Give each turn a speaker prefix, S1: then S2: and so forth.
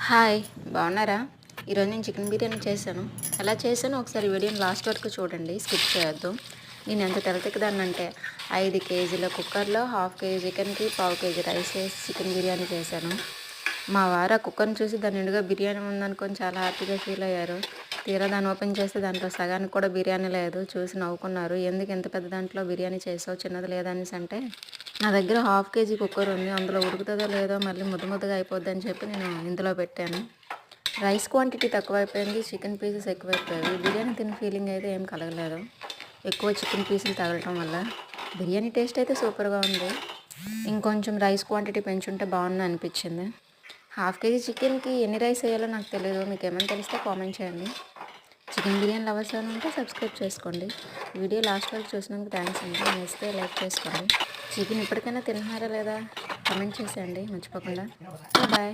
S1: Hi, బాగున్నారా? ఈరోజు నేను చికెన్ బిర్యానీ చేశాను. ఎలా చేశానో ఒకసారి వీడియోని లాస్ట్ వరకు చూడండి, స్కిప్ చేయొద్దు. నేను ఎంత తెలతిక్కదాన్నంటే 5 కేజీల కుక్కర్లో హాఫ్ కేజీ చికెన్కి పావు కేజీ రైస్ వేసి చికెన్ బిర్యానీ చేశాను. మా వారు ఆ కుక్కర్ని చూసి దాని నిండుగా బిర్యానీ ఉందనుకొని చాలా హ్యాపీగా ఫీల్ అయ్యారు. తీరా దాన్ని ఓపెన్ చేస్తే దాంట్లో సగానికి కూడా బిర్యానీ లేదు. చూసి నవ్వుకున్నారు. ఎందుకు ఇంత పెద్ద దాంట్లో బిర్యానీ చేసావు, చిన్నది లేదనేసి అంటే, నా దగ్గర హాఫ్ కేజీ కుక్కర్ ఉంది, అందులో ఉడుకుతుందో లేదో మళ్ళీ ముద్దగా అయిపోద్ది అని చెప్పి నేను ఇందులో పెట్టాను. రైస్ క్వాంటిటీ తక్కువైపోయింది, చికెన్ పీసెస్ ఎక్కువైపోయాయి. బిర్యానీ తిన్న ఫీలింగ్ అయితే ఏం కలగలేదు, ఎక్కువ చికెన్ పీసులు తగలటం వల్ల. బిర్యానీ టేస్ట్ అయితే సూపర్గా ఉంది. ఇంకొంచెం రైస్ క్వాంటిటీ పెంచుంటే బాగుంది అనిపించింది. హాఫ్ కేజీ చికెన్కి ఎన్ని రైస్ వేయాలో నాకు తెలియదు. మీకు ఏమైనా తెలిస్తే కామెంట్ చేయండి. చికెన్ బిర్యానీ లవర్స్ అని ఉంటే సబ్స్క్రైబ్ చేసుకోండి. వీడియో లాస్ట్ వరకు చూసినందుకు థ్యాంక్స్ అండి. నచ్చితే లైక్ చేసుకోండి. చికెన్ ఇప్పటికైనా తింటున్నారా లేదా కామెంట్ చేసేయండి మర్చిపోకుండా. బాయ్.